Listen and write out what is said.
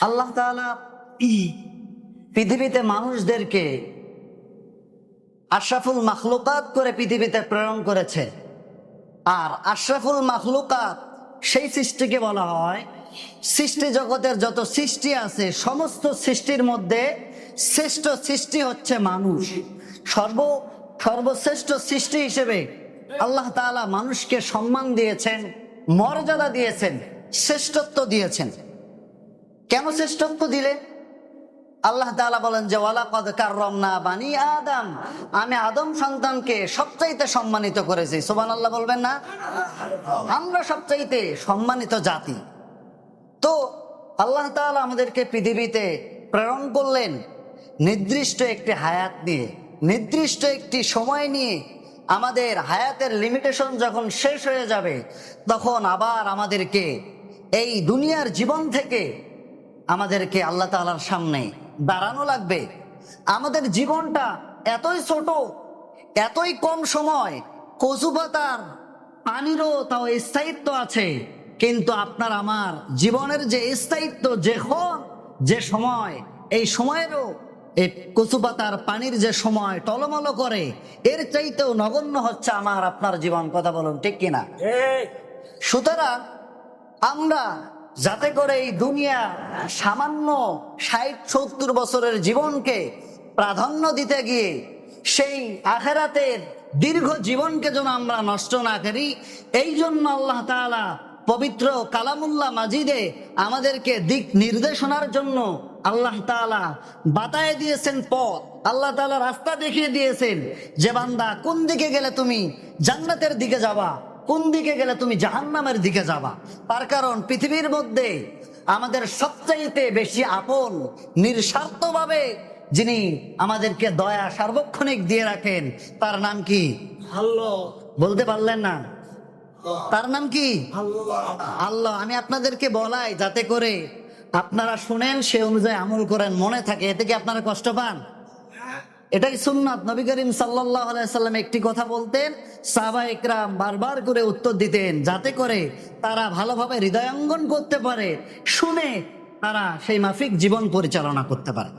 আল্লাহ তাআলা পৃথিবীতে মানুষদেরকে আশরাফুল মাখলুকাত করে পৃথিবীতে প্রেরণ করেছে। আর আশরাফুল মাখলুকাত সেই সৃষ্টিকে বলা হয়, সৃষ্টি জগতের যত সৃষ্টি আছে সমস্ত সৃষ্টির মধ্যে শ্রেষ্ঠ সৃষ্টি হচ্ছে মানুষ। সর্বশ্রেষ্ঠ সৃষ্টি হিসেবে আল্লাহ তাআলা মানুষকে সম্মান দিয়েছেন, মর্যাদা দিয়েছেন, শ্রেষ্ঠত্ব দিয়েছেন। কেন শ্রেষ্ঠত্ব দিলেন? আল্লাহ তাআলা বলেন যে ওয়ালাকাদ কাররামনা বানি আদম, আমি আদম সন্তানকে সবচাইতে সম্মানিত করেছি। সুবহানাল্লাহ বলবেন না? আমরা সবচাইতে সম্মানিত জাতি। তো আল্লাহ তাআলা আমাদেরকে পৃথিবীতে প্রেরণ করলেন নির্দিষ্ট একটি হায়াত নিয়ে, নির্দিষ্ট একটি সময় নিয়ে। আমাদের হায়াতের লিমিটেশন যখন শেষ হয়ে যাবে তখন আবার আমাদেরকে এই দুনিয়ার জীবন থেকে আমাদেরকে আল্লাহ তাআলার সামনে দাঁড়ানো লাগবে। আমাদের জীবনটা এতই ছোট, এতই কম সময়, কচু পাতার পানিরও তাও স্থায়িত্ব আছে, কিন্তু আপনার আমার জীবনের যে স্থায়িত্ব, যে সময়, এই সময়েরও এই কচু পাতার পানির যে সময় টলমল করে, এর চাইতেও নগণ্য হচ্ছে আমার আপনার জীবন। কথা বলুন ঠিক কিনা? সুতরাং আমরা যাতে করে এই দুনিয়া সামান্য 60-70 বছরের জীবনকে প্রাধান্য দিতে গিয়ে সেই আখিরাতের দীর্ঘ জীবনকে যেন আমরা নষ্ট না করি, এই জন্য আল্লাহ তাআলা পবিত্র কালামুল্লাহ মাজিদে আমাদেরকে দিক নির্দেশনার জন্য আল্লাহ তাআলা বাতায় দিয়েছেন পথ। আল্লাহ তাআলা রাস্তা দেখিয়ে দিয়েছেন যে বান্দা কোন দিকে গেলে তুমি জান্নাতের দিকে যাবা, কোন দিকে গেলে তুমি জাহান্নামের দিকে যাবা। তার কারণ পৃথিবীর মধ্যে আমাদের সবচাইতে বেশি আপন, নিঃস্বার্থভাবে যিনি আমাদেরকে দয়া সার্বক্ষণিক দিয়ে রাখেন, তার নাম কি? আল্লাহ। বলতে পারলেন না? তার নাম কি? আল্লাহ। আমি আপনাদেরকে বলাই যাতে করে আপনারা শুনেন, সে অনুযায়ী আমল করেন, মনে থাকে। এতে কি আপনারা কষ্ট পান? এটাই সুন্নাত। নবী করিম সাল্লাল্লাহু আলাইহি সাল্লাম একটি কথা বলতেন, সাহাবা ইকরাম বারবার করে উত্তর দিতেন, যাতে করে তারা ভালোভাবে হৃদয়ঙ্গম করতে পারে, শুনে তারা সেই মাফিক জীবন পরিচালনা করতে পারে।